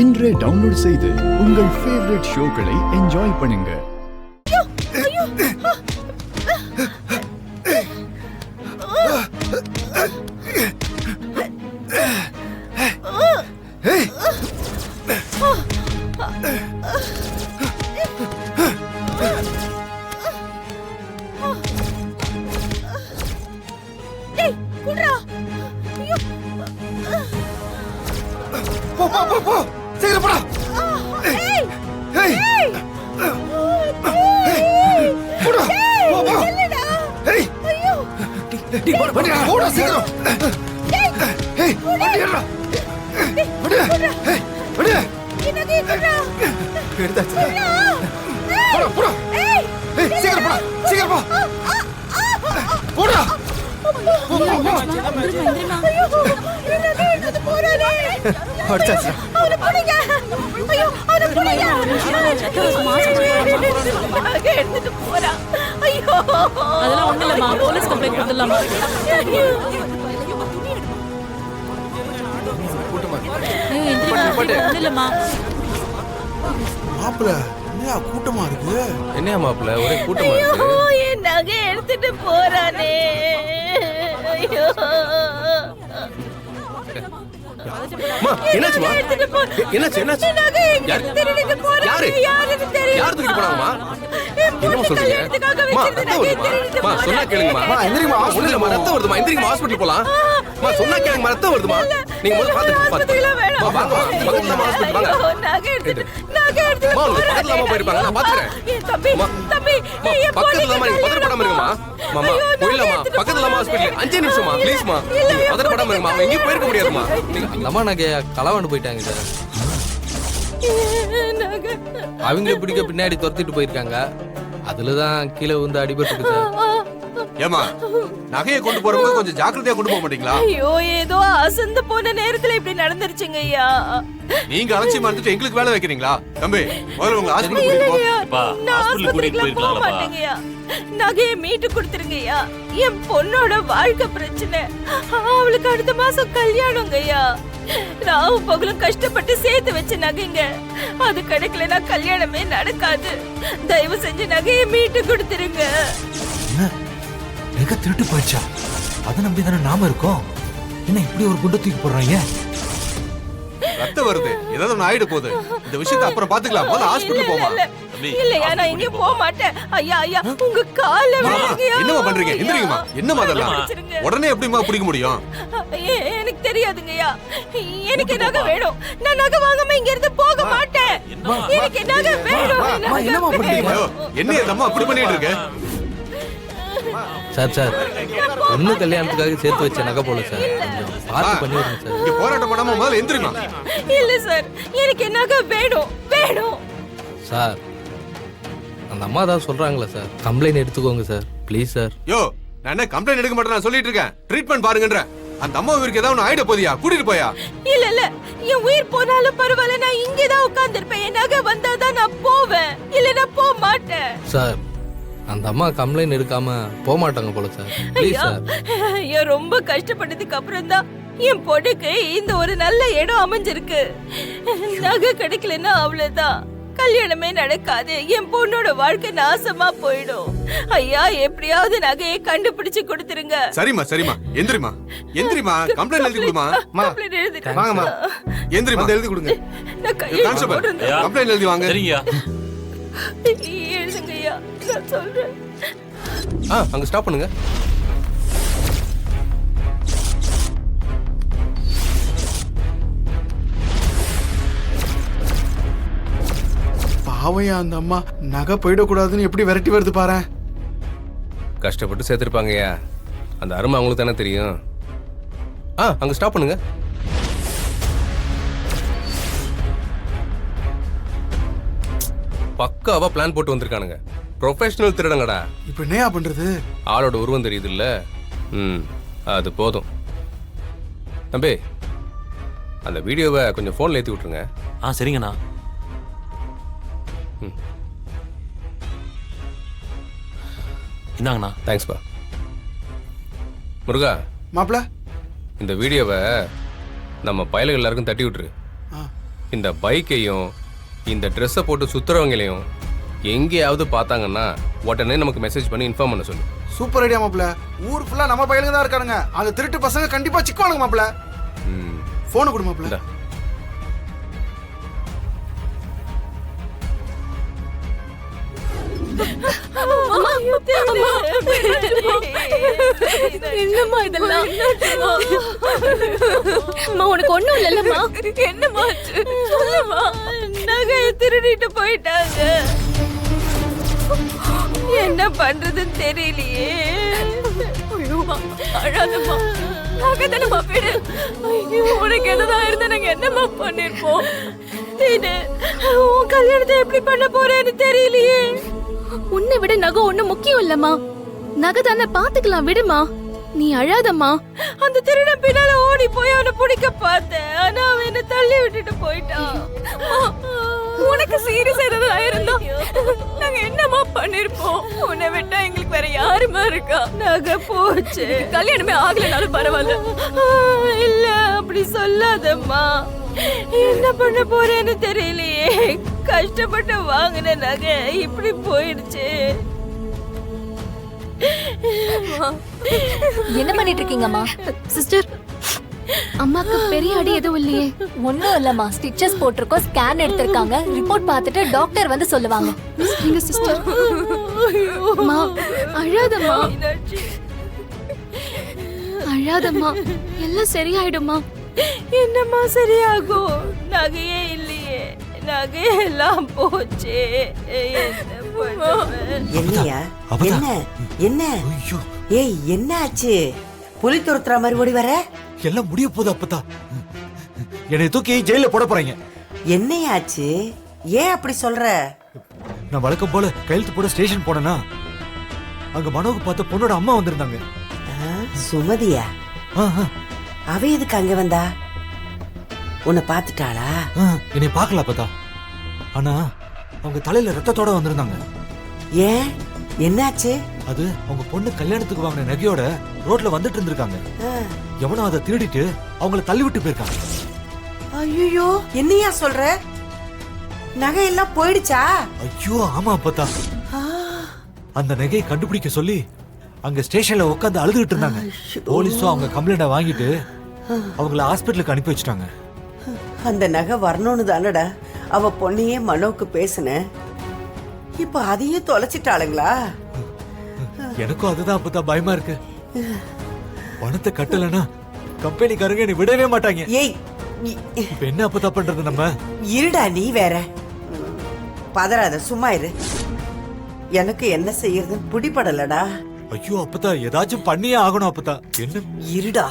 இன்றே டவுன்லோட் செய்து உங்கள் ஃபேவரட் ஷோக்களை என்ஜாய் பண்ணுங்க. சீக்கிரம் போடா. போடா சீக்கிரம். எடுத்தாச்சு. போடா சீக்கிரம் போடா. சீக்கிரம் போ. போடா. அடிச்சாச்சு. அதெல்லாம் ஒண்ணு இல்லம்மா, போலீஸ் கம்ப்ளைண்ட் கொடுத்துடலாமா? ஒண்ணு இல்லம்மா. மாப்பிள்ள என்னையா கூட்டமா இருக்கு? என்னையா மாப்பிள்ள ஒரே கூட்டமா இருக்கு? என் நகை எடுத்துட்டு போறானே. ஐயோ, என்னாச்சுமா? என்னாச்சு? என்னாச்சு? யாரு தூக்கிட்டு போனாங்கம்மா? என்னமா சொல்றீங்க? சொன்னா கேளுங்கம்மா. எந்திரிங்கம்மா, ஹாஸ்பிடல்ல ரத்தம் வருதுமா. எந்திரிங்கம்மா, ஹாஸ்பிடல் போலாம். சொன்னா கேளுங்கம்மா, ரத்தம் வருதுமா. நீங்க முதல்ல பாத்துட்டு வாங்க. பக்கத்துல ஹாஸ்பிடல் வாங்க. பக்கத்துல போயிருப்பாங்க, நான் பாத்துக்கிறேன். பக்கத்துல நீங்க பதறப்படாம இருங்கம்மா. மாமா போயிடலாமா? பக்கத்துல ஹாஸ்பிடல் 5 நிமிஷமா ப்ளீஸ்மா. நீங்க பதறப்படாம இருங்கம்மா. அவங்க எங்கேயும் போயிருக்க முடியாதுமா. அம்மா நகை களவாண்டு போயிட்டாங்க சார். அவங்க பிடிக்க பின்னாடி துரத்திட்டு போயிருக்காங்க. அதுலதான் கீழே வந்து அடிபட்டு சார். ஏமா நகையை கொண்டு போறவங்க கொஞ்சம் ஜாக்கிரதையா கொண்டு போக மாட்டீங்களா? ஐயோ, ஏதோ அசந்து போன நேரத்துல இப்படி நடந்துருச்சுங்க ஐயா. நீங்க அலட்சியமா இருந்துட்டு எங்களுக்கு வேலை வைக்கிறீங்களா? தம்பி முதல்ல உங்க ஹாஸ்பிடல் கூட்டிட்டு போ. நான் ஹாஸ்பிடலுக்கு போக மாட்டேங்கய்யா. நகையை மீட்டு கொடுத்துருங்கய்யா. என் பொண்ணோட வாழ்க்கை பிரச்சனை. அவளுக்கு அடுத்த மாசம் கல்யாணங்கய்யா. ராவு பகலும் கஷ்டப்பட்டு சேர்த்து வச்ச நகைங்க. அது கிடைக்கலன்னா கல்யாணமே நடக்காது. தயவு செஞ்சு நகையை மீட்டு கொடுத்துருங்க. நகை திருட்டு போயிடுச்சா? அதை நம்பி தானே நாம இருக்கோம். என்ன இப்படி ஒரு குண்டை தூக்கி போடுறாங்க? ரத்தம் வருது, ஏதாவது ஒண்ணு ஆயிட போகுது. இந்த விஷயத்தை அப்புறம் பாத்துக்கலாம். முதல்ல ஹாஸ்பிடல் போமா. இல்லையா, நான் எங்கேயும் போக மாட்டேன். ஐயா ஐயா, உங்க கால விழுங்கய்யா. என்னமா பண்றீங்க? எந்திரிங்கம்மா. என்னமா அதெல்லாம்? உடனே எப்படிமா பிடிக்க முடியும்? எனக்கு தெரியாதுங்கய்யா. எனக்கு நகை வேணும். நான் நகை வாங்காம இங்க இருந்து போக மாட்டேன். எனக்கு நகை வேணும். என்னமா பண்றீங்க? என்ன இந்த அம்மா அப்படி பண்ணிட்டு இருக்கு? சார் சார் பொண்ணு கல்யாணத்துக்காக சேர்த்து வச்ச நகை போல சார். பார்த்து பண்ணி விடுங்க சார். இங்க போராட்டம் பண்ணாம முதல்ல எந்திரிமா. இல்ல சார், எனக்கு நகை வேணும் வேணும். சார் அந்த அம்மா தான் சொல்றாங்களே சார், கம்ப்ளைண்ட் எடுத்துக்கோங்க சார் ப்ளீஸ் சார். யோ, நான் என்ன கம்ப்ளைண்ட் எடுக்க மாட்டேன், நான் சொல்லிட்டு இருக்கேன். ட்ரீட்மெண்ட் பாருங்கன்ற. அந்த அம்மா இவருக்கு ஏதாவது ஒண்ணு ஆயிட போதியா? கூட்டிட்டு போயா? இல்ல இல்ல, என் உயிர் போனாலும் பரவாயில்ல. நான் இங்கதான் உட்கார்ந்திருப்பேன். என் நகை வந்தாதான் நான் போவேன். இல்லன்னா போக மாட்டேன். சார் அந்த அம்மா கம்ப்ளைண்ட் எடுக்காம போக மாட்டாங்க போல சார். Please sir. ஐயா, ரொம்ப கஷ்டப்பட்டதுக்கு அப்புறம் தான் என் பொண்ணுக்கு இந்த ஒரு நல்ல இடம் அமைஞ்சிருக்கு. நகை கிடைக்கலன்னா அவ்வளவுதான், கல்யாணமே நடக்காது. என் பொண்ணோட வாழ்க்கை நாசமா போயிடும். ஐயா, எப்படியாவது நகையை கண்டுபிடிச்சு கொடுத்துருங்க. சரிமா சரிமா, எந்திரிமா எந்திரிமா. கம்ப்ளைண்ட் எழுதி கொடுமா. கம்ப்ளைண்ட் எழுதிடுறேன். வாங்கம்மா, எந்திரிமா, எழுதி கொடுங்க. நான் கையெழுத்து போடுறேன். கம்ப்ளைண்ட் எழுதி வாங்க. சரிங்கய்யா. எழுதுங்கய்யா, நான் சொல்றேன். அங்க ஸ்டாப் பண்ணுங்க. பாவையா அந்த அம்மா நகை போயிடக்கூடாதுன்னு எப்படி விரட்டி வருது பாரு. கஷ்டப்பட்டு சேர்த்திருப்பாங்கய்யா. அந்த அருமை அவங்களுக்கு தானே தெரியும். அங்க ஸ்டாப் பண்ணுங்க. பக்காவா பிளான் போட்டு வந்திருக்கானுங்க. ப்ரொஃபஷனல் திருடங்கடா. இப்ப என்னையா பண்றது? ஆளோட உருவம் தெரியுது இல்ல? அது போதும். தம்பி, அந்த வீடியோவை கொஞ்சம் போன்ல ஏத்தி விட்டுருங்க. சரிங்கண்ணா. இந்தாங்கண்ணா. தேங்க்ஸ்பா. முருகா மாப்ள, இந்த வீடியோவை நம்ம பயலுகள் எல்லாருக்கும் தட்டி விட்டுரு. இந்த பைக்கையும் இந்த ட்ரெஸ்ஸை போட்டு சுத்துறவங்களையும் எங்கேயாவது பார்த்தாங்கன்னா உடனே நமக்கு மெசேஜ் பண்ணி இன்ஃபார்ம் பண்ண சொல்லு. சூப்பர் ஐடியா மாப்ள. ஊர் ஃபுல்லா நம்ம பையலுங்க தான் இருக்கானுங்க. அந்த திருட்டு பசங்க கண்டிப்பா சிக்குவானுங்க மாப்ள. ம். போன் கொடு மாப்ள. இந்தா. என்னம்மா இதெல்லாம்? அம்மா உனக்கு ஒண்ணும் இல்லல்லம்மா. என்னம்மா சொல்லுமா. நகையை திருடிட்டு போயிட்டாங்க. என்ன பண்றதுன்னு தெரியலையே. ஐயோமா அழாதம்மா. நகை தானம்மா விடு. ஐயோ உனக்கு எதுதான் இருந்தா நாங்க என்னம்மா பண்ணிருப்போம். உன் கல்யாணத்தை எப்படி பண்ண போறேன்னு தெரியலையே. உன்னை விட நகை ஒண்ணு முக்கியம் இல்லம்மா. நகை தானே பாத்துக்கலாம், விடுமா. நீ அழாதம்மா. அந்த திருடன் பின்னால ஓடி போய் அவனை பிடிக்க பார்த்தேன். ஆனா அவன் என்ன தள்ளி விட்டுட்டு போயிட்டான். உனக்கு சீரியஸ் ஏதாவது ஆயிருந்தா நாங்க என்னமா பண்ணிருப்போம். உன்னை விட்டா எங்களுக்கு வேற யாருமா இருக்கா. நகை போச்சு. கல்யாணமே ஆகலனாலும் பரவாயில்ல. இல்ல அப்படி சொல்லாதம்மா. என்ன பண்ண போறேன்னு தெரியலையே. கஷ்டப்பட்டு வாங்கின நகை இப்படி போயிடுச்சு. என்ன பண்ணிட்டு இருக்கீங்கம்மா? சிஸ்டர், அம்மாக்கு பெரிய அடி எதுவும் இல்லையே? ஒண்ணும் இல்லம்மா, ஸ்டிச்சஸ் போட்டிருக்கோம், ஸ்கேன் எடுத்திருக்காங்க, ரிப்போர்ட் பார்த்துட்டு டாக்டர் வந்து சொல்லுவாங்க. எங்க சிஸ்டர்? அம்மா அழாதம்மா, அழாதம்மா. எல்லாம் சரியாயிடுமா. என்னம்மா சரியாகும்? நகையே இல்லையே. நகையெல்லாம் போச்சே. என்ன பண்ணுவேன்? என்னையா? என்ன என்ன? ஐயோ, ஏய் என்ன ஆச்சு? புலி துரத்துற மாதிரி ஓடி வர? எல்லாம் முடிய போகுது அப்பதா. என்னை தூக்கி ஜெயில போட போறீங்க. என்னையா ஆச்சு? ஏன் அப்படி சொல்ற? நான் வழக்கம் போல கையெழுத்து போட ஸ்டேஷன் போனேனா, அங்க மனோக்கு பார்த்த பொண்ணோட அம்மா வந்திருந்தாங்க. சுமதியா? ஆ, ஆ, அவ எதுக்கு அங்க வந்தா? உன்னை பாத்துட்டாளா? ஆ, என்னை பார்க்கல அப்பதா. ஆனா அவங்க தலையில ரத்தத்தோட வந்திருந்தாங்க. ஏன் என்னாச்சு? அது அவங்க பொண்ணு கல்யாணத்துக்கு வாங்கின நகையோட ரோட்ல வந்துட்டு இருந்திருக்காங்க. எவனோ அதை திருடிட்டு அவங்கள தள்ளி விட்டு போயிருக்காங்க. ஐயோ என்னையா சொல்ற? நகை எல்லாம் போயிடுச்சா? ஐயோ ஆமா அப்பதா. அந்த நகையை கண்டுபிடிக்க சொல்லி அங்க ஸ்டேஷன்ல உட்காந்து அழுதுகிட்டு இருந்தாங்க. போலீஸும் அவங்க கம்ப்ளைண்ட வாங்கிட்டு அவங்கள ஹாஸ்பிட்டலுக்கு அனுப்பி வச்சிட்டாங்க. அந்த நகை வரணும்னு தானடா அவ பொண்ணையே மனோக்கு பேசுன. இப்ப அதையும் தொலைச்சிட்டாளுங்களா? எனக்கும் அதுதான் அப்பதான் பயமா இருக்கு. பணத்தை கட்டலனா கம்பெனிக்காரங்க என்னை விடவே மாட்டாங்க. ஏய் இப்ப என்ன அப்பதா பண்றது நம்ம? இருடா நீ வேற. பதறாத, சும்மா இரு. எனக்கு என்ன செய்யறதுன்னு பிடிபடலடா. ஐயோ அப்பதா, ஏதாச்சும் பண்ணியே ஆகணும் அப்பதா. என்ன இருடா.